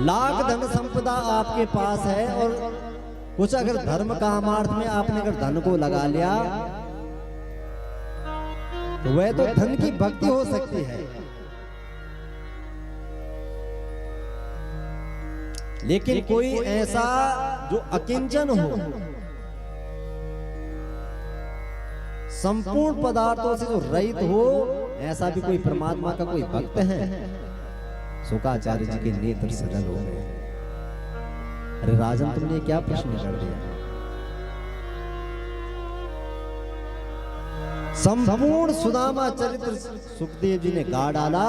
लाख धन संपदा आपके पास है और कुछ अगर धर्म कामार्थ में आपने अगर धन को लगा लिया तो वह तो धन की भक्ति हो सकती है, लेकिन कोई ऐसा जो अकिंचन हो, संपूर्ण पदार्थों से जो रहित हो, ऐसा भी कोई परमात्मा का कोई भक्त है? शुकाचार्य जी के नेत्र सजल हो गए। अरे राजन, तुमने क्या प्रश्न कर दिया? संपूर्ण सुदामा चरित्र सुखदेव जी ने गा डाला,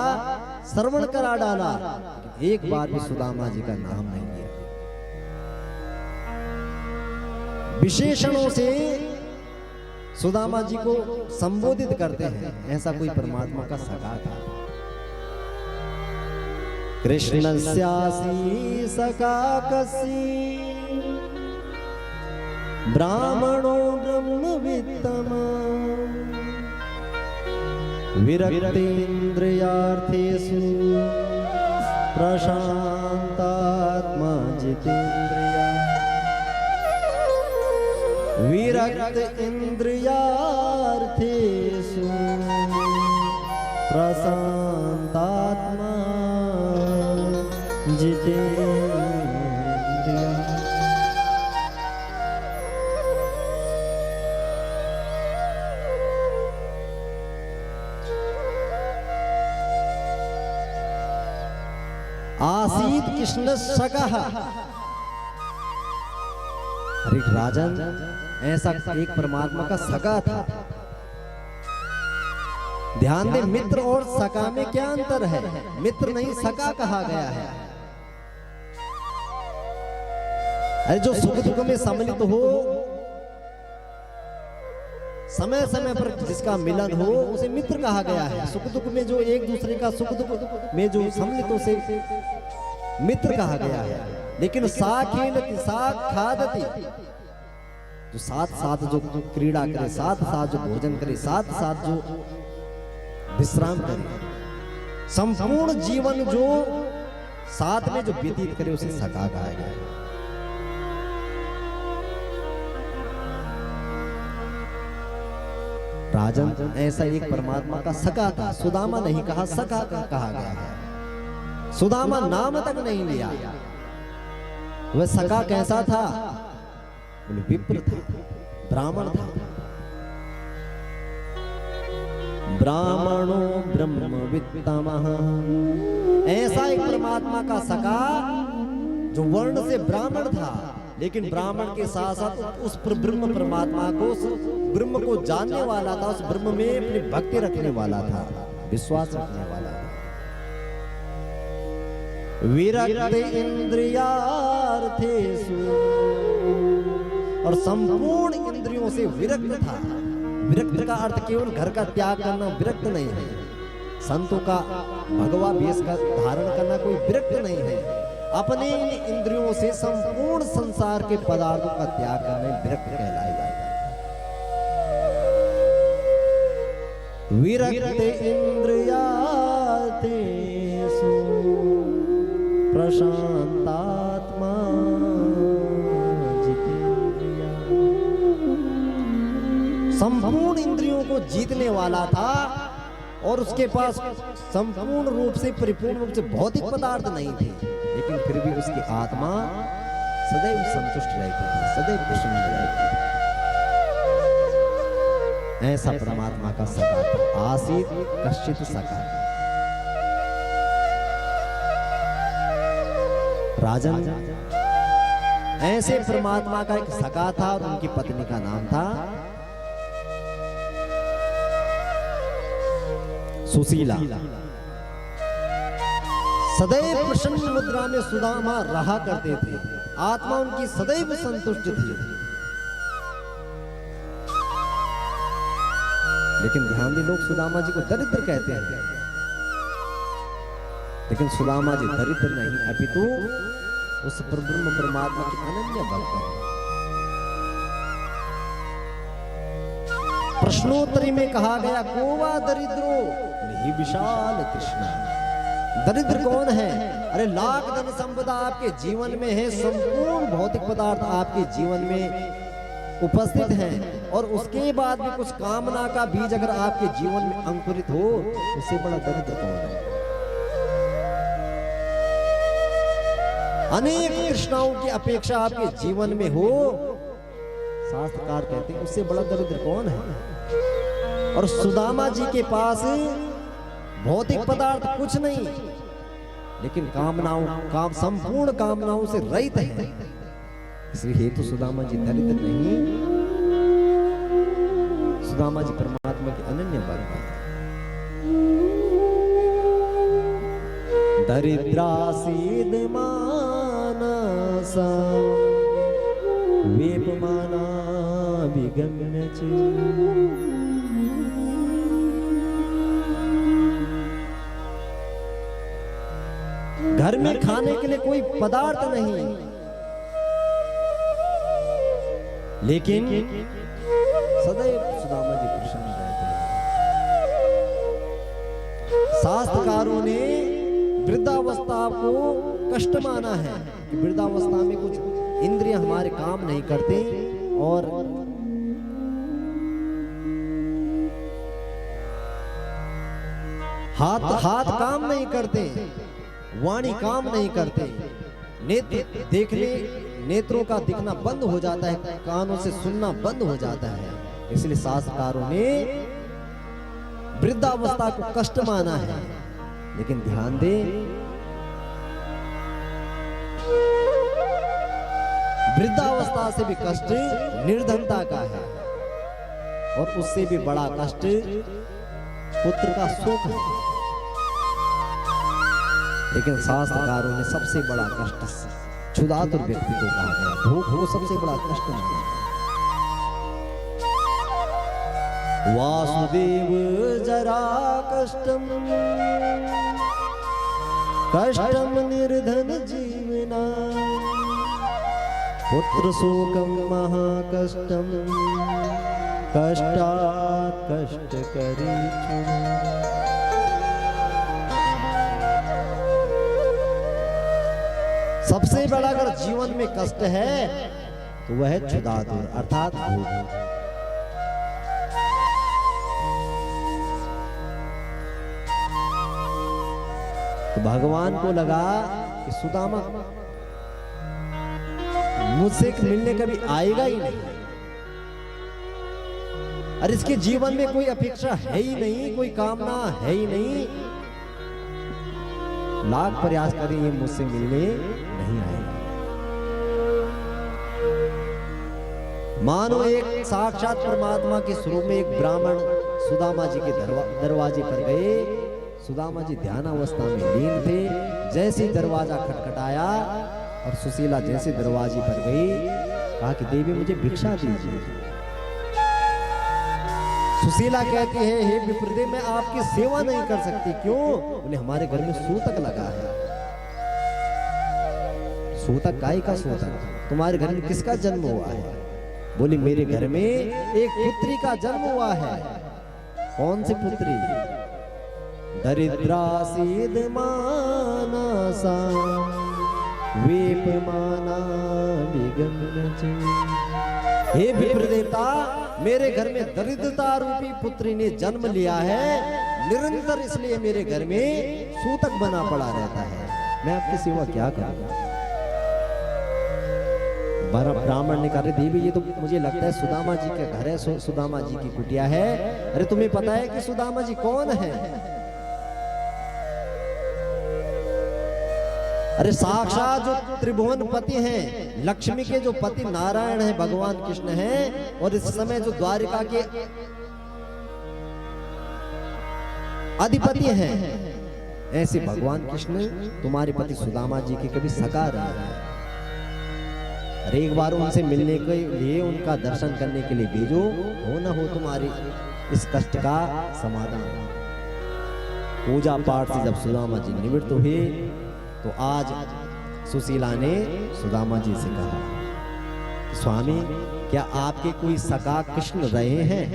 श्रवण करा डाला, एक बार भी सुदामा जी का नाम नहीं लिया। विशेषणों से सुदामा जी को संबोधित करते हैं, ऐसा कोई परमात्मा का सखा था। कृष्णस्यासि सखा कसी ब्राह्मणो ब्रह्मवित्तमा विरक्तेन्द्रियार्थेषु प्रशान्तात्मा जितेन्द्रिया। विरक्त इंद्रियार्थेषु प्रशान्तात्मा जितेन्द्रिया। आसीत कृष्ण सकः। अरे राजन, ऐसा एक परमात्मा का सखा था। ध्यान दे, मित्र और सखा में क्या अंतर है? मित्र नहीं, सखा कहा गया है। अरे जो सुख दुख में सम्मिलित हो, समय समय पर जिसका मिलन हो, उसे मित्र कहा गया है। सुख दुख में जो एक दूसरे का सुख दुख में जो सम्मिलित, उसे मित्र कहा गया है। लेकिन साखेलति साखादति, जो साथ साथ जो क्रीड़ा करे, साथ साथ जो भोजन करे, साथ साथ जो विश्राम करे, संपूर्ण जीवन जो साथ में जो व्यतीत करे, उसे सखा कहा गया है। राजन, ऐसा एक परमात्मा का सखा था। सुदामा नहीं कहा, सखा कहा गया है। सुदामा नाम तक नहीं लिया। वह सखा कैसा था? बोले विप्र था, ब्राह्मण था। ब्राह्मणो ब्रह्मवित्तमः। ऐसा एक परमात्मा का सखा जो वर्ण से ब्राह्मण था, लेकिन ब्राह्मण के साथ साथ उस ब्रह्म परमात्मा को, उस ब्रह्म को जानने वाला था, उस ब्रह्म में अपनी भक्ति रखने वाला था, विश्वास रखने वाला था। विरक्त इंद्रियार्थेषु, और संपूर्ण इंद्रियों से विरक्त था। विरक्त का अर्थ केवल घर का त्याग करना विरक्त नहीं है। संतों का भगवा वेश का धारण करना कोई विरक्त नहीं है। अपने इंद्रियों से संपूर्ण संसार के पदार्थों का त्याग करना विरक्त कहलाया जाता है। विरक्त इंद्रियार्थेषु प्रशान्तात्मा जितेन्द्रिया। संपूर्ण इंद्रियों को जीतने वाला था और उसके पास संपूर्ण रूप से, परिपूर्ण रूप से भौतिक पदार्थ नहीं थे, लेकिन फिर भी उसकी आत्मा सदैव संतुष्ट रहती थी, सदैव प्रसन्न रहती थी। ऐसा परमात्मा का सखा था। आसीत कश्चित सखा। राजन, ऐसे परमात्मा का एक सखा था और उनकी पत्नी का नाम था सुशीला। सदैव प्रसन्न मुद्रा में सुदामा रहा करते थे। आत्मा उनकी सदैव संतुष्ट थी। लेकिन ध्यान दे, लोग सुदामा जी को दरिद्र कहते हैं, लेकिन सुदामा जी दरिद्र नहीं, अपितु उस ब्रह्म परमात्मा की अनन्य भक्त है। प्रश्नोत्तरी में कहा गया, कोवा दरिद्रो नहीं विशाल कृष्ण। दरिद्र कौन है? अरे लाख धन संपदा आपके जीवन में है, संपूर्ण भौतिक पदार्थ आपके जीवन में उपस्थित हैं, और उसके बाद भी कुछ कामना का बीज अगर आपके जीवन में अंकुरित हो, उससे बड़ा दरिद्र कौन है। अनेक तृष्णाओं की अपेक्षा आपके जीवन में हो, शास्त्रकार कहते हैं उससे बड़ा दरिद्र कौन है। और सुदामा जी के पास भौतिक पदार्थ कुछ नहीं, लेकिन कामनाओं संपूर्ण कामनाओं से रहित है, इसलिए तो सुदामा जी दरिद्र नहीं, सुदामा जी परमात्मा के अनन्य भक्त हैं। दरिद्रासीद मानसा वेपमाना विगम्य च। घर में खाने के लिए कोई पदार्थ नहीं, लेकिन सदैव सुदामा जी प्रसन्न रहते हैं। शास्त्रकारों ने वृद्धावस्था को कष्ट माना है कि वृद्धावस्था में कुछ इंद्रियां हमारे काम नहीं करते, और हाथ काम नहीं करते, वाणी काम नहीं करते, नेत्रों का दिखना बंद हो जाता है, कानों से सुनना बंद हो जाता है। इसलिए शास्त्रकारों ने वृद्धावस्था को कष्ट माना है। लेकिन ध्यान दें, वृद्धावस्था से भी कष्ट निर्धनता का है, और उससे भी बड़ा कष्ट पुत्र का शोक है। लेकिन शास्त्रकारों ने सबसे बड़ा कष्ट क्षुधातुर व्यक्ति को कहा गया, भूख वो सबसे बड़ा कष्ट माना। वासुदेव जरा कष्टम निर्धन जीवना, पुत्र शोकम महाकष्टम कष्टात् कष्ट करी चुना। सबसे बड़ा अगर जीवन में कष्ट है तो वह है क्षुधातुर अर्थात भूख। तो भगवान को लगा कि सुदामा मुझसे मिलने कभी आएगा ही नहीं, और इसके जीवन में कोई अपेक्षा है ही नहीं, कोई कामना है ही नहीं, लाख प्रयास करें ये मुझसे मिलने नहीं आएगा। मानो एक साक्षात परमात्मा के स्वरूप में एक ब्राह्मण सुदामा जी के दरवाजे पर गए। सुदामा जी ध्यान अवस्था में लीन थे। जैसे दरवाजा खटखटाया और सुशीला जैसे दरवाजे पर गई, कहा कि देवी मुझे भिक्षा दीजिए। सुशीला कहती है, हे विप्रदेव मैं आपकी सेवा नहीं कर सकती। क्यों? बोले हमारे घर में सूतक लगा है। सूतक काय का सूतक? तुम्हारे घर में किसका जन्म हुआ है? बोली मेरे घर में एक पुत्री का जन्म हुआ है। कौन सी पुत्री? दरिद्रासीद मानसा वेपमाना विगम्य च। हे विप्रदेवता मेरे घर में दरिद्रता रूपी पुत्री ने जन्म लिया है, निरंतर इसलिए मेरे घर में सूतक बना पड़ा रहता है। मैं आपकी सेवा क्या करूं? ब्राह्मण ने कहा, देवी ये तो मुझे लगता है सुदामा जी के घर है, सुदामा जी की कुटिया है। अरे तुम्हें पता है कि सुदामा जी कौन है? अरे साक्षात जो त्रिभुवन पति हैं, लक्ष्मी के जो पति नारायण हैं, भगवान कृष्ण हैं, और इस समय जो द्वारिका के अधिपति हैं, ऐसे भगवान कृष्ण तुम्हारे पति सुदामा जी के कभी सका रहे हैं। अरे एक बार उनसे मिलने के लिए, उनका दर्शन करने के लिए भेजो, हो न हो तुम्हारी इस कष्ट का समाधान। पूजा पाठ से जब सुदामा जी निवृत्त हुए तो आज सुशीला ने सुदामा जी से कहा, स्वामी क्या आपके कोई सखा कृष्ण रहे हैं?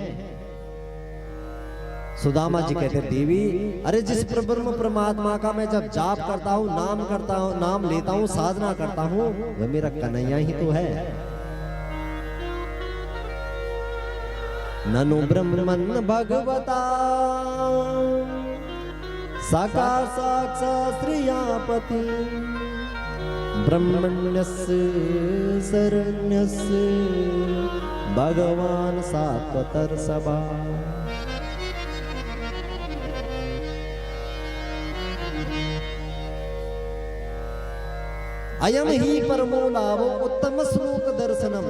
सुदामा जी कहते देवी, अरे जिस ब्रह्म परमात्मा का मैं जब जाप करता हूँ, नाम करता हूँ, नाम लेता हूँ, साधना करता हूँ, वह मेरा कन्हैया ही तो है। ननु ब्रह्मन् भगवता सका साक्षात् श्रियापति ब्रह्मण्यस्य शरण्यस्य भगवान सात्वतर सभा। अयम ही परमो लाभो उत्तम श्लोक दर्शनम।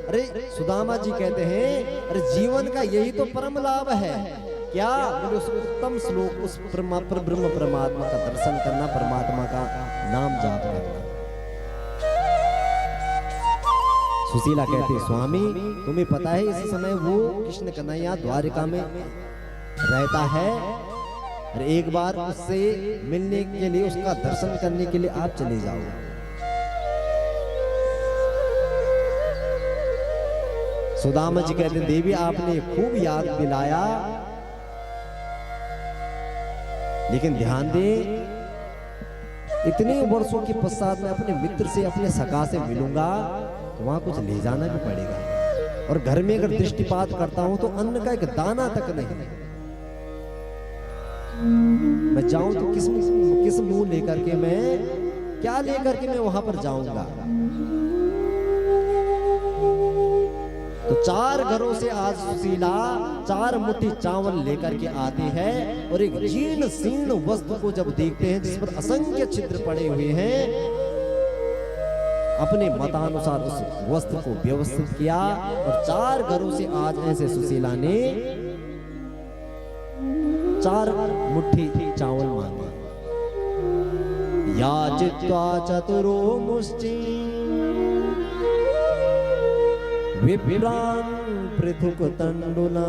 अरे सुदामा जी कहते हैं, अरे जीवन का यही तो परम लाभ है। क्या? बोले उस उत्तम श्लोक, उस ब्रह्म परमात्मा का दर्शन करना, परमात्मा का नाम जाप करना। सुशीला कहती, स्वामी तुम्हें पता है इस समय वो कृष्ण कन्हैया द्वारिका में रहता है, और एक बार उससे मिलने के लिए, उसका दर्शन करने के लिए आप चले जाओ। सुदामा जी कहते, देवी आपने खूब याद दिलाया, लेकिन ध्यान दे, इतने वर्षों के पश्चात मैं अपने मित्र से, अपने सखा से मिलूंगा, तो वहां कुछ ले जाना भी पड़ेगा। और घर में अगर दृष्टिपात करता हूं तो अन्न का एक दाना तक नहीं। मैं जाऊं तो किस मुंह लेकर के, मैं क्या लेकर के मैं वहां पर जाऊंगा। तो 4 घरों से आज सुशीला 4 मुट्ठी चावल लेकर के आती है, और एक जीर्ण शीर्ण वस्त्र को जब देखते हैं जिस पर असंख्य छिद्र पड़े हुए हैं, अपने मतानुसार उस वस्त्र को व्यवस्थित किया, और 4 घरों से आज ऐसे सुशीला ने 4 मुट्ठी चावल मांगे। याचित्वा चतुरो मुष्टि विप्रान् पृथुक तंडुला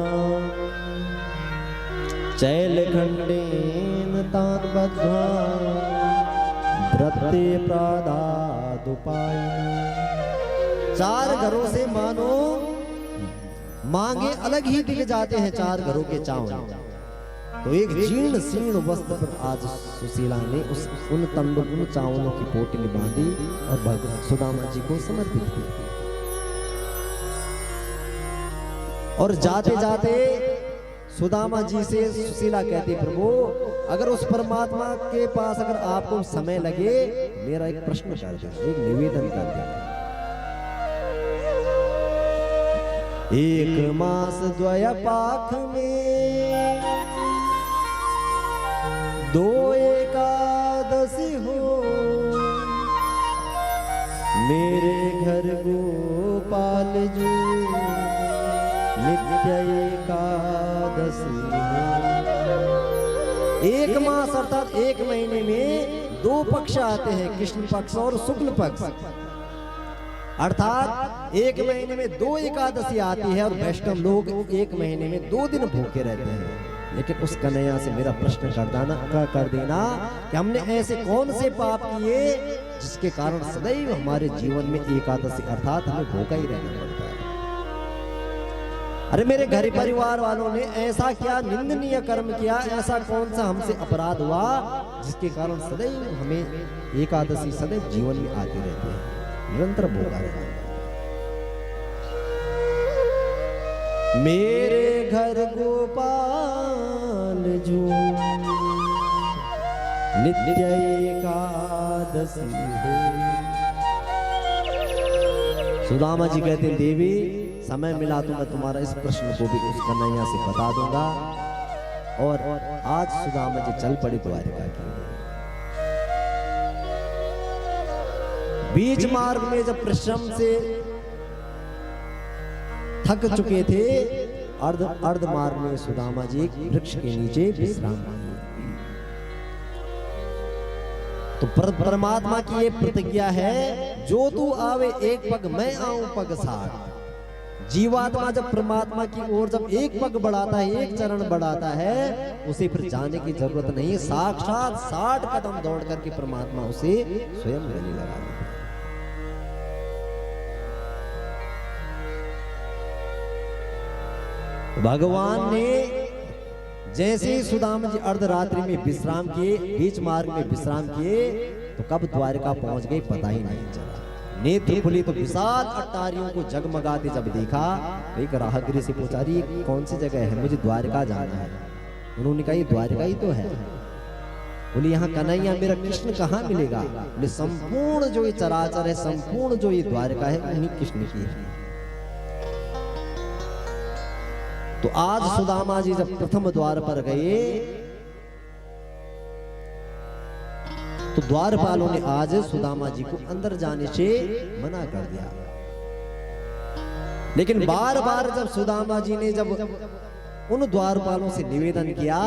चैलखंडेन तान् बद्ध्वा व्रते प्रादादुपाय। 4 घरों से मानो मांगे अलग ही दिख जाते हैं 4 घरों के चावल। तो एक जीर्ण शीर्ण वस्त्र पर आज सुशीला ने उन तंडुल, उन चावलों की पोटली बांधी और भगवान सुदामा जी को समर्पित की। और जाते जाते सुदामा जी से सुशीला कहती, प्रभु अगर उस परमात्मा के पास अगर आपको समय लगे, मेरा एक प्रश्न कर देना, एक निवेदन कर देना। 1 मास द्वयपाख में 2 एकादशी हो, मेरे घर गोपाल जी नित्य एकादशी। 1 मास अर्थात 1 महीने में 2 पक्ष आते हैं, कृष्ण पक्ष और शुक्ल पक्ष। अर्थात 1 महीने में 2 एकादशी आती है, और वैष्णव लोग 1 महीने में 2 दिन भूखे रहते हैं। लेकिन उस कन्हैया से मेरा प्रश्न कर देना कि हमने ऐसे कौन से पाप किए जिसके कारण सदैव हमारे जीवन में एकादशी अर्थात हमें भूखा ही रहना पड़ता है। अरे मेरे घर परिवार वालों ने ऐसा क्या निंदनीय कर्म किया, ऐसा कौन सा हमसे अपराध हुआ जिसके कारण सदैव हमें एकादशी सदैव जीवन में आती रहती है, निरंतर भूखा रहता है। मेरे घर गोपाल जो नित्य एकादशी है। सुदामा जी कहते हैं, देवी समय मिला तो मैं तुम्हारा इस प्रश्न को भी उस कन्हैया से बता दूंगा। और आज सुदामा जी चल पड़ी द्वारिका की। बीच मार्ग में जब परिश्रम से थक चुके थे, अर्ध मार्ग में सुदामा जी एक वृक्ष के नीचे विश्राम किए। तो परमात्मा की ये प्रतिज्ञा है, जो तू आवे एक पग मैं आऊं पग 60। जीवात्मा जब परमात्मा की ओर जब एक पग बढ़ाता है, एक चरण बढ़ाता है, उसे फिर जाने की जरूरत नहीं। साक्षात 60 कदम दौड़ करके परमात्मा उसे स्वयं गले लगा देता है। भगवान ने जैसे ही सुदामा जी अर्धरात्रि में विश्राम किए, बीच मार्ग में विश्राम किए, तो कब द्वारका पहुंच गए पता ही नहीं चला। नेत्र खुली तो विशाल अट्टारियों को जगमगाते जब देखा, एक राहगीर से पूछा, रही कौन सी जगह है, मुझे द्वारका जाना है। उन्होंने कहा ये द्वारका ही तो है। बोले यहाँ कन्हैया मेरा कृष्ण कहाँ मिलेगा। बोले संपूर्ण जो ये चराचर है, संपूर्ण जो ये द्वारका है, उन्हीं कृष्ण की है। तो आज सुदामा जी जब प्रथम द्वार पर गए, तो द्वारपालों ने आज सुदामा जी को अंदर जाने से मना कर दिया। लेकिन बार बार जब सुदामा जी ने जब उन द्वारपालों से निवेदन किया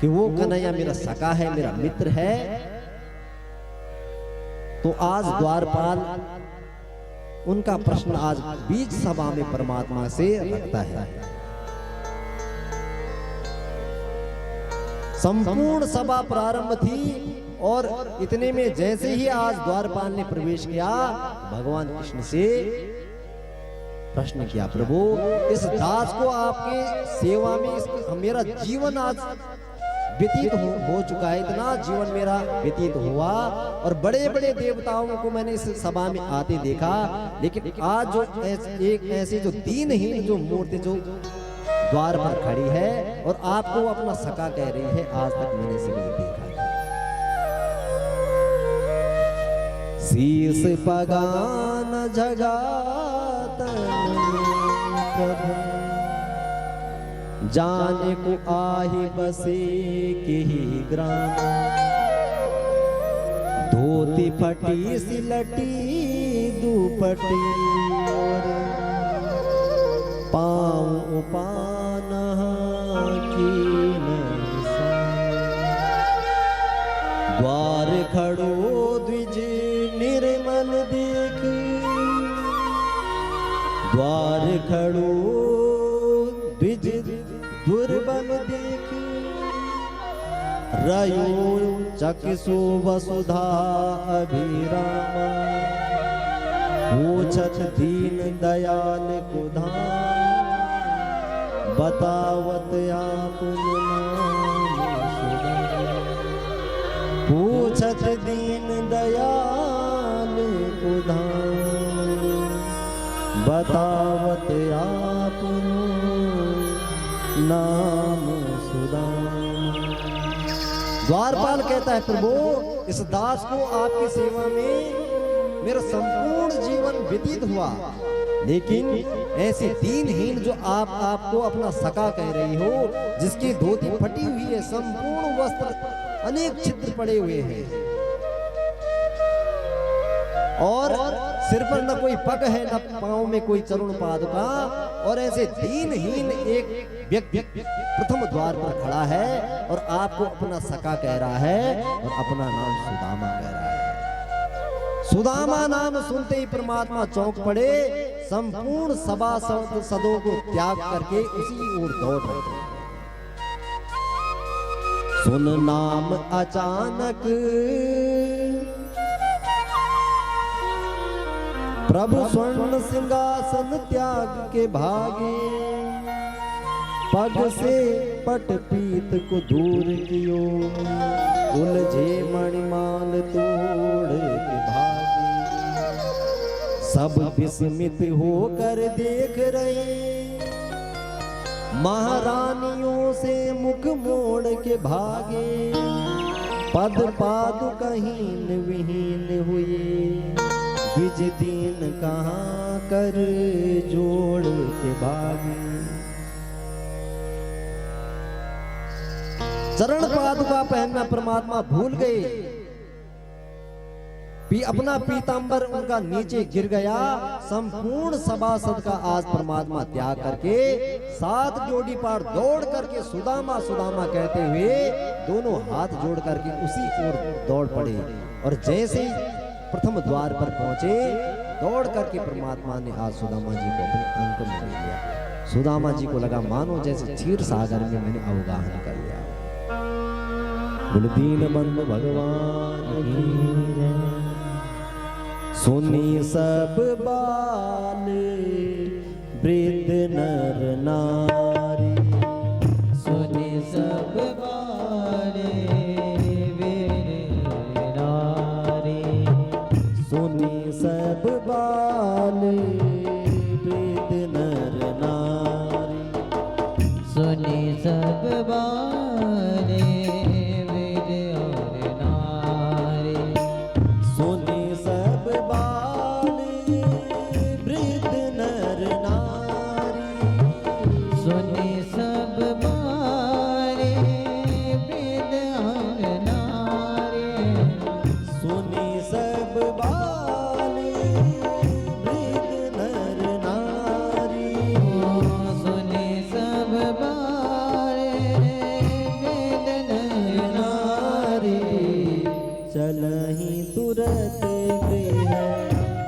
कि वो कन्हैया मेरा सखा है, मेरा मित्र है, तो आज द्वारपाल उनका प्रश्न आज बीच सभा में परमात्मा से रखता है। संपूर्ण सभा प्रारंभ थी और इतने में जैसे ही आज द्वारपाल ने प्रवेश किया, भगवान कृष्ण से प्रश्न किया, प्रभु इस दास को आपके सेवा में मेरा जीवन आज व्यतीत हो चुका है, इतना जीवन मेरा व्यतीत हुआ और बड़े बड़े देवताओं को मैंने इस सभा में आते देखा, लेकिन आज जो एक ऐसी जो दीनहीन जो मूर्ति जो द्वार पर खड़ी है और आपको अपना सखा कह रही है, आज तक मैंने इसे नहीं देखा। शीस पगान जगातन प्रभु जाने को आही बसे के ही ग्राम, धोती फटी सिलटी दुपटी और पाँव पान की द्वार खड़ो द्विज निर्मल देख, द्वार खड़ो द्विज दुर्बल देख, रयो चक्षु वसुधा अभिरामा, पूछत दीन दयाल को धाम, बतावत आपन नाम, पूछत दीन दयाल को धाम, बतावत आपन नाम सुदाम। द्वारपाल कहता है, प्रभु इस दास को आपकी सेवा में मेरा संपूर्ण जीवन व्यतीत हुआ, लेकिन ऐसी दीनहीन जो आपको अपना सखा कह रही हो, जिसकी धोती फटी हुई है, संपूर्ण वस्त्र अनेक छिद्र पड़े हुए हैं और सिर पर न कोई पग है, न पांव में कोई चरण पादुका, और ऐसे दीनहीन एक व्यक्ति प्रथम द्वार पर खड़ा है और आपको अपना सखा कह रहा है और अपना नाम सुदामा कह रहा है। सुदामा नाम सुनते ही परमात्मा चौंक पड़े, संपूर्ण सभा सदों को त्याग करके उसी ओर दौड़ पड़े। सुन नाम अचानक प्रभु स्वर्ण सिंहासन त्याग के भागे, पग से पट पीत को दूर कियो, उलझे मणिमाल तोड़ के भागे। सब विस्मित होकर देख रहे, महारानियों से मुख मोड़ के भागे, पद पादुकहीन विहीन हुए, द्विज दीन कहाँ कर जोड़ के भागे। चरण पादुका पहनना परमात्मा भूल गए, अपना पीतांबर उनका नीचे गिर गया। संपूर्ण सभासद का आज परमात्मा त्याग करके 7 जोड़ी पार दौड़ करके सुदामा सुदामा कहते हुए दोनों हाथ जोड़ करके उसी ओर दौड़ पड़े, और जैसे ही प्रथम द्वार पर पहुंचे, दौड़ करके परमात्मा ने आज सुदामा जी को अपने अंक में लिया। सुदामा जी को लगा मानो जैसे क्षीर सागर में मैंने अवगाहन कर लिया। दीन बंधु भगवान की सुनी सब बाल वृद्ध नर नारी। चलहि तुरत गृह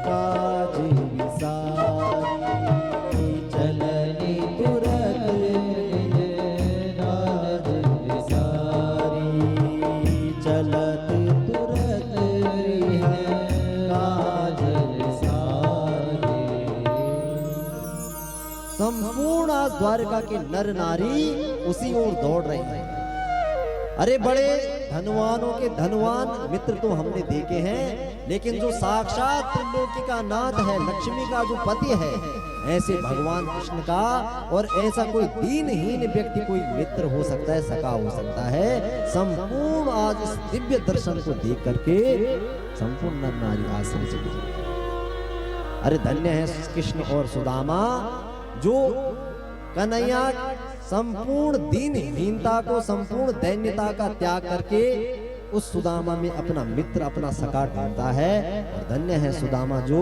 काज विसारी, चलहि तुरत गृह काज विसारी, चलत तुरत गृह काज विसारी। संपूर्ण आज द्वारका के नर नारी उसी ओर दौड़ रहे हैं। अरे बड़े धनवानों के धनवान मित्र तो हमने देखे हैं, लेकिन जो साक्षात त्रिलोकी का नाथ है, लक्ष्मी का जो पति है, ऐसे भगवान कृष्ण का और ऐसा कोई दीनहीन व्यक्ति कोई मित्र हो सकता है, सखा हो सकता है। संपूर्ण आज इस दिव्य दर्शन को देख करके संपूर्ण नर नारी आश्चर्य चले। अरे धन्य है कृष्ण और सुदामा, जो कन्हैया संपूर्ण दीनहीनता को, संपूर्ण दैन्यता का त्याग करके उस सुदामा में अपना मित्र, अपना सखा ढूंढता है। और धन्य है सुदामा जो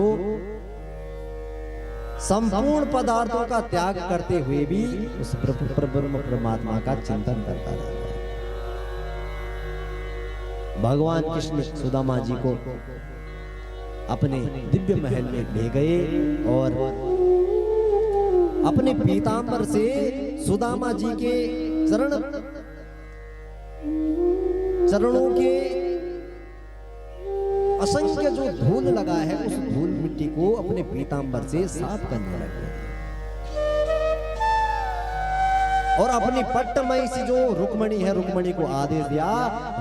संपूर्ण पदार्थों का त्याग करते हुए भी उस ब्रह्म परमात्मा का चिंतन करता रहता है। भगवान कृष्ण सुदामा जी को अपने दिव्य महल में ले गए और अपने पीतांबर से सुदामा जी के चरणों के असंख्य जो धूल लगा है, उस धूल मिट्टी को अपने पीतांबर से साफ करने लगे और अपनी पट्टमई से जो रुक्मणी है, रुक्मणी को आदेश दिया,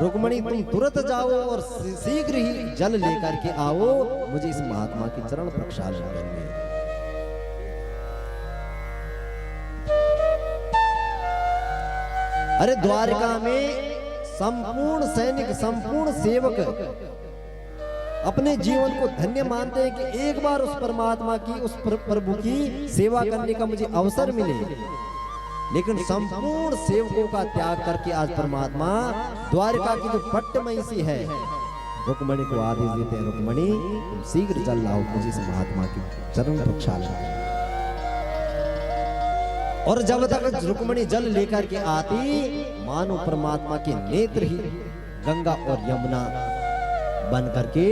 रुक्मणी तुम तुरंत जाओ और शीघ्र ही जल लेकर के आओ, मुझे इस महात्मा के चरण प्रक्षालन करने। अरे द्वारका में संपूर्ण सैनिक, संपूर्ण सेवक अपने जीवन को धन्य मानते हैं कि एक बार उस परमात्मा की, उस प्रभु की सेवा करने का मुझे अवसर मिले। लेकिन संपूर्ण सेवकों का त्याग करके आज परमात्मा द्वारका की जो पट्टमई सी है, रुक्मणी को आदेश देते हैं, रुक्मणी तुम शीघ्र चल लाओ, मुझे इस महात्मा की चरण प्रक्षालन। और जब तक रुक्मणी जल लेकर के आती, मानो परमात्मा के नेत्र ही गंगा और यमुना बन करके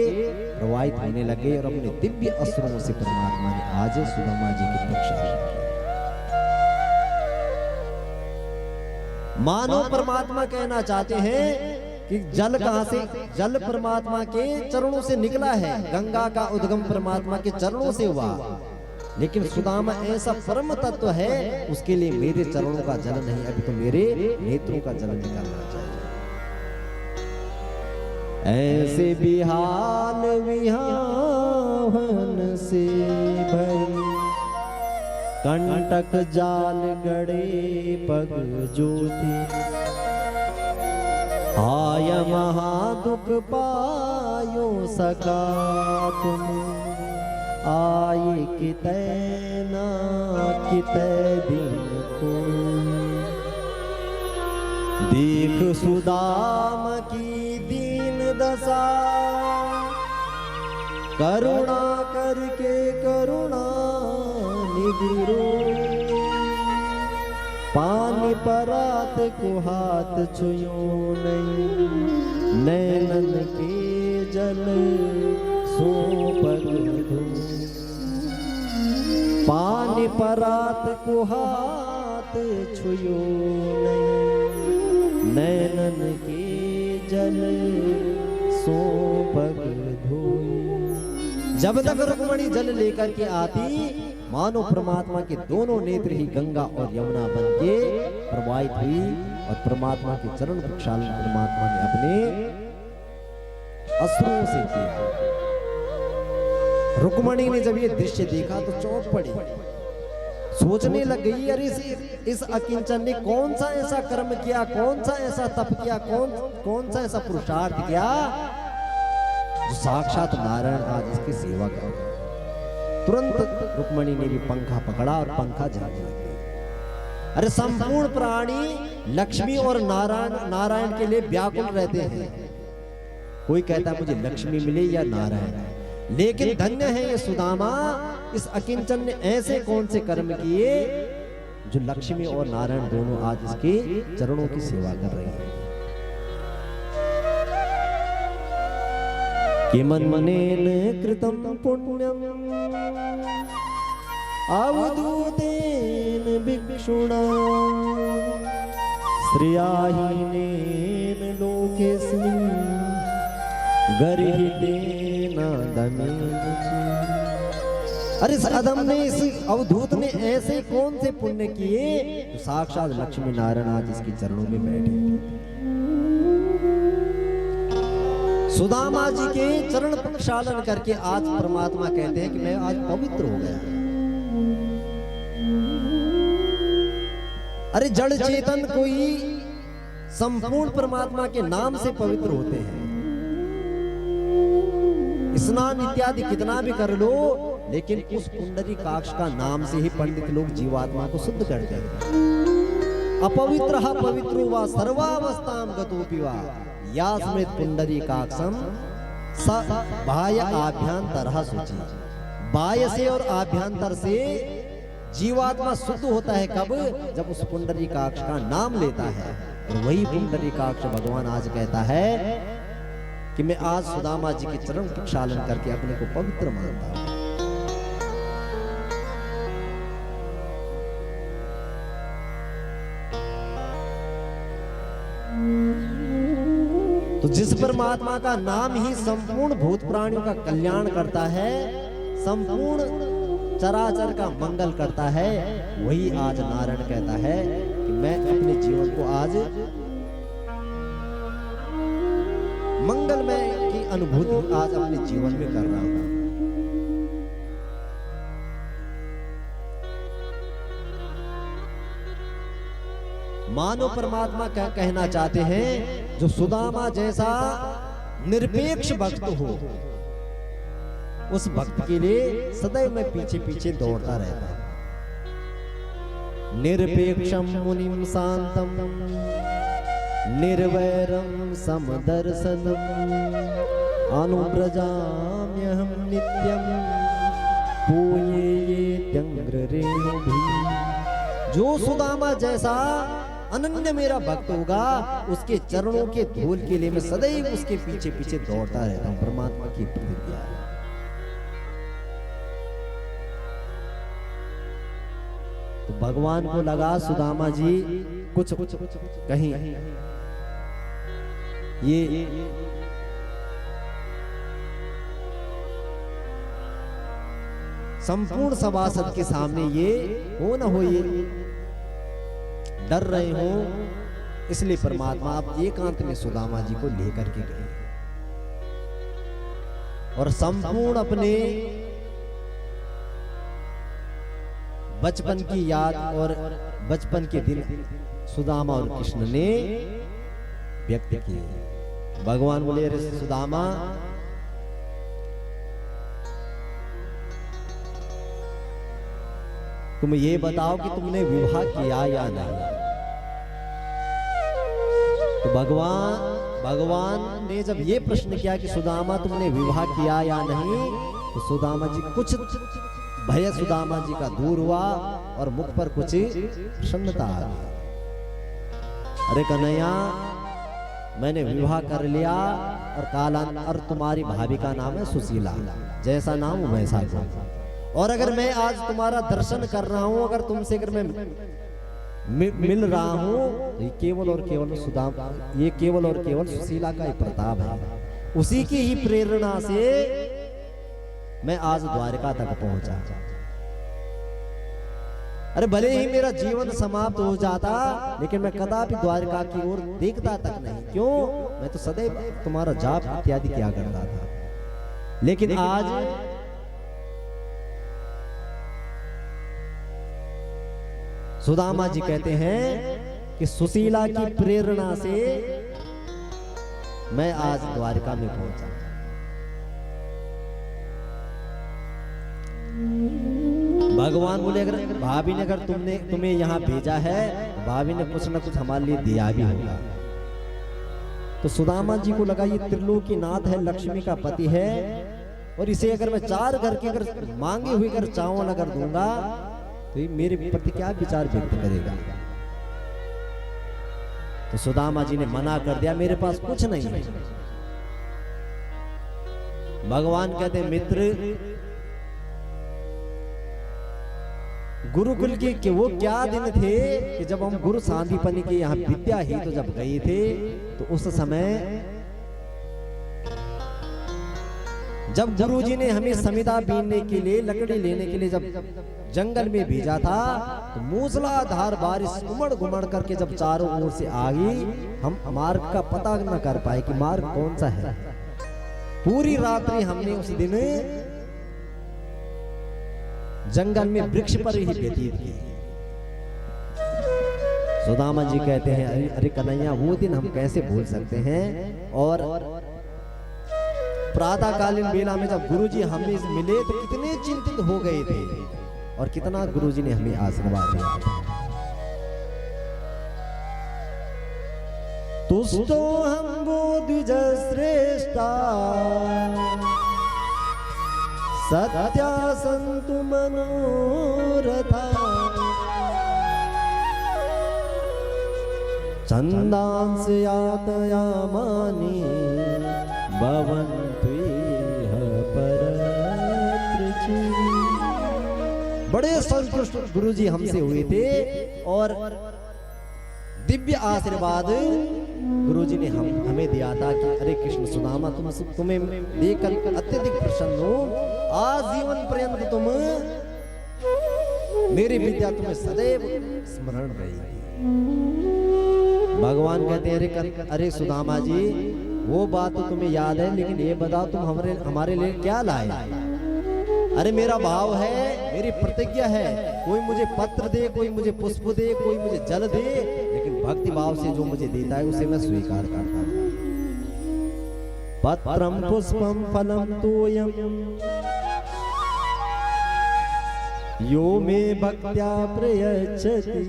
प्रवाहित होने लगे और अपने दिव्य अस्त्रों से परमात्मा ने आज सुदामा जी की प्रक्षालन किया। मानो परमात्मा कहना चाहते हैं कि जल कहां से? जल परमात्मा के चरणों से निकला है, गंगा का उद्गम परमात्मा के चरणों से हुआ। लेकिन सुदामा ऐसा परम तत्व है, उसके लिए मेरे चरणों का जल नहीं, अभी तो मेरे नेत्रों का जल निकलना चाहिए। ऐसे बिहाल विहावन से भई, कंटक जाल गड़े पग जोती, आय महादुख पायो सका तुम, आये कितै ना कितै दिन को, देख सुदाम की दीन दशा, करुणा करके करुणा निगिरो, पानी परात को हाथ छुयो नहीं, नैनन के जल सो पग धो, पानी परात को हाथ छुयो नहीं, नैनन के जल सो पग धो। जब तक रुक्मणी जल लेकर के आती, मानो परमात्मा के दोनों नेत्र ही गंगा और यमुना बन के प्रवाहित हुई और परमात्मा के चरण प्रक्षालन परमात्मा ने अपने अस्त्रों से किया। रुक्मणी ने जब ये दृश्य देखा तो चौंक पड़ी, सोचने लग गई, अरे इस अकिंचन ने कौन सा ऐसा कर्म किया, कौन सा ऐसा तप किया, कौन सा ऐसा पुरुषार्थ किया जो साक्षात नारायण आज इसकी सेवा कर। तुरंत रुक्मणी ने भी पंखा पकड़ा और पंखा झलने लग गई। अरे संपूर्ण प्राणी लक्ष्मी और नारायण के लिए व्याकुल रहते हैं। कोई कहता है मुझे लक्ष्मी मिले या नारायण, लेकिन धन्य है ये सुदामा, इस अकिंचन ने ऐसे कौन से कर्म किए जो लक्ष्मी और नारायण दोनों आज इसके चरणों की सेवा कर रहे हैं। किमन्नेन कृतं पुण्यम् अवधूतेन भिक्षुणा श्रियाहीनेन लोकेऽस्मिन् गर्हितेन दमेन च। अरे इस अदम ने, इस अवधूत ने ऐसे कौन से पुण्य किए तो साक्षात लक्ष्मी नारायण आज इसके चरणों में बैठे। सुदामा जी के चरण प्रक्षालन करके आज परमात्मा कहते हैं कि मैं आज पवित्र हो गया। अरे जड़ चेतन कोई संपूर्ण परमात्मा के नाम से पवित्र होते हैं। स्नान इत्यादि कितना भी कर लो, लेकिन उस पुंडरीकाक्ष का नाम से ही पंडित लोग जीवात्मा को शुद्ध करते हैं। अपवित्र पवित्रो वा सर्वावस्थाम गतोपि वा यास्मृत पुंडरीकाक्षम स बाह्य आभ्यंतरः शुचि। बाह्य से और आभ्यंतर से जीवात्मा शुद्ध होता है कब? जब उस पुंडरीकाक्ष का नाम लेता है। और वही पुंडरीकाक्ष भगवान आज कहता है कि मैं आज सुदामा जी के चरण प्रक्षालन करके अपने को पवित्र मानता हूं। तो जिस परमात्मा का नाम ही संपूर्ण भूत प्राणियों का कल्याण करता है, संपूर्ण चराचर का मंगल करता है, वही आज नारायण कहता है कि मैं अपने जीवन को आज मंगलमय की अनुभूति आज अपने जीवन में कर रहा हूं। मानो परमात्मा क्या कहना चाहते हैं, जो सुदामा जैसा निरपेक्ष भक्त हो, उस भक्त के लिए सदैव मैं पीछे पीछे दौड़ता रहता हूं। निरपेक्षम मुनिम शांतम निर्वैरम समदर्शनम अनुव्रजाम्यहं नित्यम पूये त्यंग्रेणुभिः। जो सुदामा जैसा अनन्य मेरा भक्त होगा, उसके चरणों के धूल के लिए मैं सदैव उसके पीछे पीछे दौड़ता रहता हूं। परमात्मा की प्रतिज्ञा है। तो भगवान को लगा सुदामा जी कुछ कहीं ये संपूर्ण सभासद के सामने ये हो न हो, ये डर रहे हो, इसलिए परमात्मा आप एकांत में सुदामा जी को लेकर के गए और संपूर्ण अपने बचपन की याद और बचपन के दिन सुदामा और कृष्ण ने व्यक्त किए। भगवान बोले, अरे सुदामा, तुम ये बताओ कि तुमने विवाह किया या नहीं। तो भगवान ने जब ये प्रश्न किया कि सुदामा तुमने विवाह किया या नहीं, तो सुदामा जी कुछ भय सुदामा जी का दूर हुआ और मुख पर कुछ प्रसन्नता आ गई। अरे कन्हैया, मैंने विवाह कर लिया और कालांतर तुम्हारी भाभी का नाम है सुशीला, जैसा नाम वैसा गुण। और अगर मैं आज तुम्हारा दर्शन कर रहा हूं, अगर तुमसे अगर मैं मिल रहा हूं, तो ये केवल और केवल सुदामा, ये केवल और केवल सुशीला का ही प्रताप है। उसी की ही प्रेरणा से मैं आज द्वारका तक पहुंचा। अरे भले ही मेरा जीवन समाप्त हो जाता, लेकिन मैं कदापि द्वारका की ओर देखता तक नहीं। क्यों? मैं तो सदैव तुम्हारा जाप इत्यादि किया करता था। लेकिन आज सुदामा जी कहते हैं कि सुशीला की प्रेरणा से मैं आज द्वारका में पहुंचा। भगवान बोले, अगर भाभी ने अगर तुम्हें यहाँ भेजा है, भाभी ने कुछ न कुछ हमारे लिए दिया भी होगा। तो सुदामा जी को लगा ये त्रिलोकी नाथ है, लक्ष्मी का पति है, और इसे अगर मैं 4 घर के अगर मांगे हुए अगर चावल अगर दूंगा, तो ये मेरे प्रति क्या विचार व्यक्त करेगा। तो सुदामा जी ने मना कर दिया, मेरे पास कुछ नहीं है। भगवान कहते हैं मित्र, गुरुकुल की कि वो क्या दिन थे कि जब हम गुरु सांदीपनि के यहाँ विद्या ही तो जब गए थे, तो उस समय जब गुरुजी ने हमें समिधा बीनने के लिए, लकड़ी लेने के लिए जब जंगल में भेजा था, तो मूसलाधार बारिश उमड़ घुमड़ करके जब चारों ओर से आ गई, हम मार्ग का पता न कर पाए कि मार्ग कौन सा है। पूरी रात्रि हमने उस दिन जंगल में वृक्ष पर ही व्यतीत की। सुदामा जी कहते हैं अरे कन्हैया, वो दिन हम कैसे भूल सकते हैं। और प्रातःकालीन बेला में जब गुरुजी हमें मिले तो कितने चिंतित हो गए थे और कितना गुरुजी ने हमें आशीर्वाद दिया। तुष्टो हम वो द्विज श्रेष्ठा सत्या संतु मनोरथा छंदांस यातयामानि भवन्तु इह परत्रचि। बड़े संतुष्ट गुरुजी हमसे हुए थे और दिव्य आशीर्वाद गुरुजी ने हमें दिया था कि अरे कृष्ण सुदामा, तुम्हें देखकर अत्यधिक प्रसन्न हो, आज जीवन पर्यंत तुम मेरी विद्या तुम्हें सदैव स्मरण रहेगी। भगवान कहते हैं अरे सुदामा जी, वो बात तो तुम्हें याद है, लेकिन ये बताओ तुम हमारे लिए क्या लाए। अरे मेरा भाव है, मेरी प्रतिज्ञा है, कोई मुझे पत्र दे, कोई मुझे पुष्प दे, कोई मुझे जल दे, लेकिन भक्ति भाव से जो मुझे देता है उसे मैं स्वीकार करता हूं। पत्रम पुष्पम फलम तोयम यो मे भक्त्या प्रयच्छति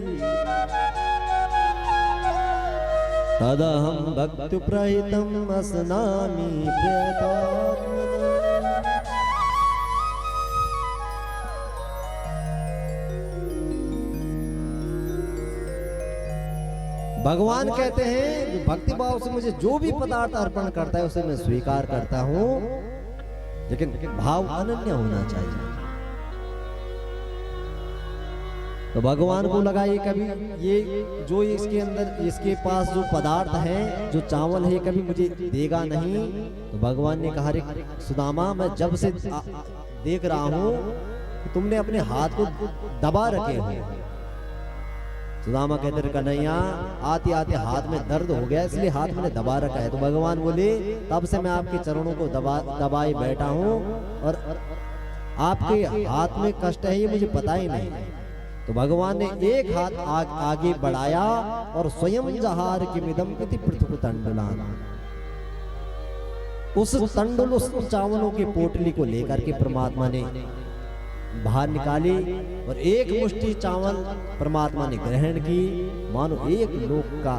तदहं भक्ति प्रहितम असनामि प्रयतात्मना। भगवान कहते हैं जो भक्ति भाव से मुझे जो भी पदार्थ अर्पण करता है उसे मैं स्वीकार करता हूं, लेकिन भाव अनन्य होना चाहिए। तो भगवान को लगा ये कभी ये जो इसके अंदर इसके पास जो पदार्थ है, जो चावल है, कभी मुझे देगा नहीं। तो भगवान ने कहा रे सुदामा, मैं जब से देख रहा हूं कि तुमने अपने हाथ को दबा रखे हो। सुदामा कहते थे कन्हैया, आते आते हाथ में दर्द हो गया, इसलिए हाथ मैंने दबा रखा है। तो भगवान बोले तब से मैं आपके चरणों को दबाए बैठा हूं और आपके हाथ में कष्ट है ये मुझे पता ही नहीं। तो भगवान ने एक हाथ आगे बढ़ाया और स्वयं जहार के मिदम प्रति पृथु तंडुलान, उस तंडुल उस चावलों के पोटली को लेकर के परमात्मा ने बाहर निकाली और एक मुट्ठी चावल परमात्मा ने ग्रहण की, मानो एक लोक का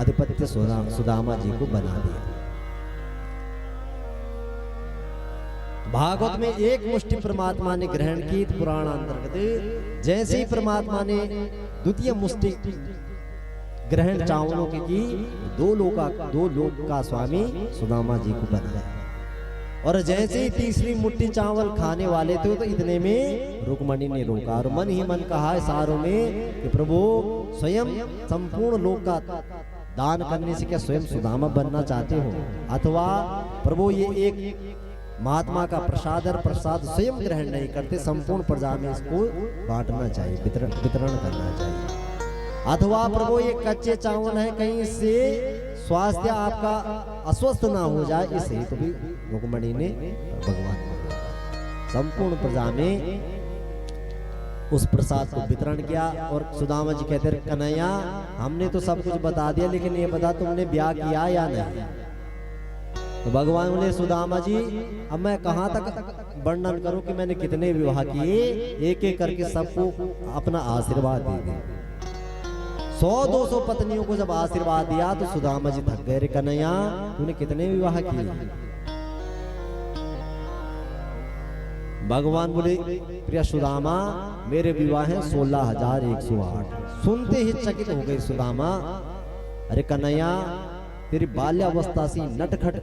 अधिपत्य सुदामा जी को बना दिया। भागवत में एक मुट्ठी परमात्मा ने ग्रहण की, पुराण अंतर्गत जैसे ही परमात्मा ने द्वितीय मुट्ठी ग्रहण चावलों की, दो लोक का स्वामी सुदामा जी को बनाया। और जैसे ही तीसरी मुट्ठी चावल खाने वाले थे तो इतने में रुक्मणी ने रोका और मन ही मन कहा इशारों में कि प्रभु स्वयं संपूर्ण लोक का दान करने से क्या स्वयं सुदामा बनना चाहते हो, अथवा प्रभु ये एक महात्मा का प्रसाद स्वयं ग्रहण नहीं करते, संपूर्ण प्रजा में इसको बांटना चाहिए, वितरण करना चाहिए, अथवा प्रभु ये कच्चे चावल है कहीं से स्वास्थ्य आपका अस्वस्थ ना हो जाए, इस हेतु भी रुक्मणी ने भगवान संपूर्ण प्रजा में उस प्रसाद को वितरण किया। और सुदामा जी कहते हैं कन्हैया, हमने तो सब कुछ बता दिया, लेकिन ये बता तुमने ब्याह किया या नहीं। तो भगवान बोले सुदामा जी, अब मैं कहाँ तक वर्णन करूं कि मैंने कितने विवाह किए, एक एक करके सबको अपना आशीर्वाद दे दिया। 100-200 पत्नियों को जब आशीर्वाद दिया तो सुदामा जी थक गए, रे कन्हैया तूने कितने विवाह किए। भगवान बोले प्रिय सुदामा, मेरे विवाह हैं 16,108। सुनते ही चकित हो गई सुदामा, अरे कन्हैया तेरी बाल्यावस्था से नटखट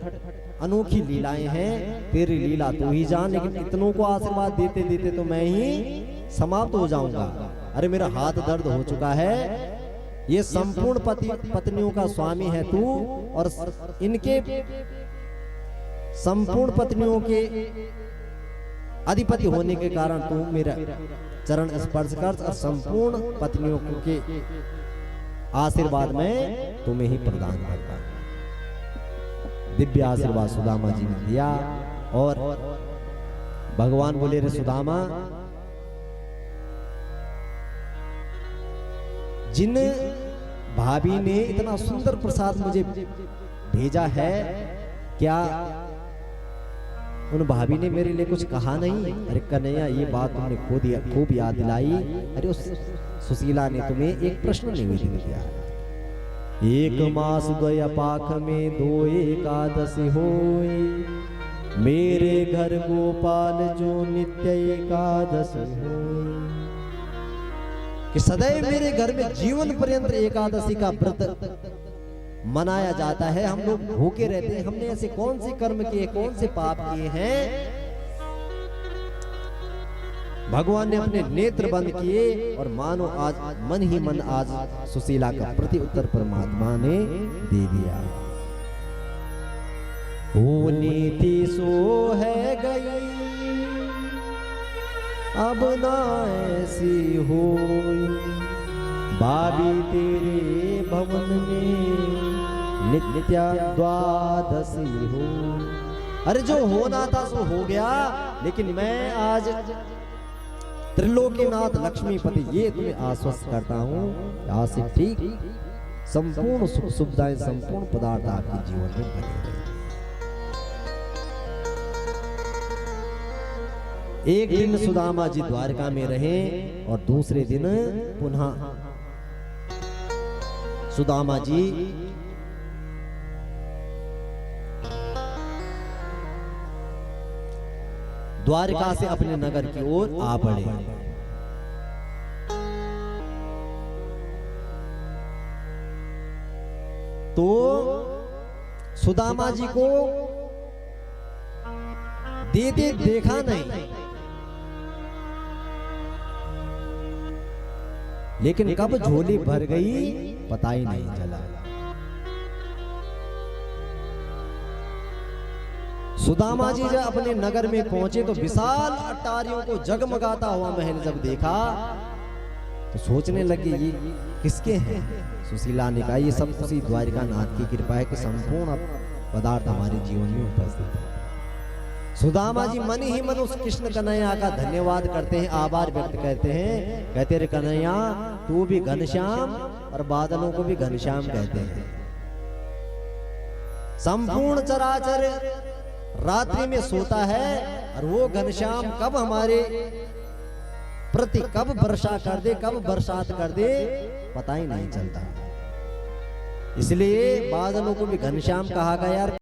अनोखी लीलाएं हैं, तेरी लीला तू ही जान, लेकिन इतनों को आशीर्वाद देते देते तो मैं ही समाप्त हो जाऊंगा। अरे मेरा हाथ दर्द हो चुका है, ये संपूर्ण पत्नियों का स्वामी है तू, और इनके संपूर्ण पत्नियों के अधिपति होने के कारण तू मेरा चरण स्पर्श कर, और संपूर्ण पत्नियों के आशीर्वाद में तुम्हें ही प्रदान करता हूं। दिव्य आशीर्वाद सुदामा जी ने दिया, और भगवान बोले, रे सुदामा, जिन भाभी ने इतना सुंदर प्रसाद मुझे भेजा है, क्या उन भाभी ने मेरे लिए कुछ कहा नहीं? अरे कन्हैया, ये बात तुमने खूब याद दिलाई। अरे उस सुशीला ने तुम्हें एक प्रश्न निवेदन किया, एक मास द्वय पाख में 2 एकादशी होई, मेरे घर गोपाल जो नित्य एकादशी होई। कि सदैव मेरे घर में जीवन पर्यंत एकादशी का व्रत मनाया जाता है, हम लोग भूखे रहते हैं। हमने ऐसे कौन से कर्म किए, कौन से पाप किए हैं? भगवान ने अपने नेत्र बंद किए, और मानो आज मन ही मन आज सुशीला का प्रति उत्तर परमात्मा ने दे दिया। ओ नीति सो है गई, अब ना ऐसी हो, भाभी तेरे भवन में नित्य द्वादशी हो। अरे जो होना था सो हो गया, लेकिन मैं आज त्रिलोकीनाथ लक्ष्मीपति ये तुम्हें आश्वस्त करता हूँ, आज से ठीक संपूर्ण सुख सुविधाएं, संपूर्ण पदार्थ आपके जीवन में बने रहे। एक दिन सुदामा जी द्वारका में रहे, और दूसरे दिन पुनः सुदामा जी द्वारका से अपने नगर की ओर आ पड़े। तो सुदामा जी को दीदी देखा नहीं, लेकिन कब झोली भर गई पता ही नहीं चला। सुदामा जी जब अपने नगर में पहुंचे तो विशाल अटारियों को जगमगाता हुआ महल जब देखा तो सोचने लगे ये किसके हैं। सुशीला ने कहा, ये सब उसी द्वारिका नाथ की कृपा है कि संपूर्ण पदार्थ हमारे जीवन में उपस्थित है। सुदामा जी मन ही मन उस कृष्ण कन्हैया का धन्यवाद करते हैं, आभार व्यक्त करते हैं। कहते रे कन्हैया, तू भी घनश्याम, और बादलों को भी घनश्याम कहते हैं। संपूर्ण चराचर रात्रि में सोता है, और वो घनश्याम कब हमारे प्रति कब वर्षा कर दे, कब बरसात कर दे, पता ही नहीं चलता। इसलिए बादलों को भी घनश्याम कहा गया।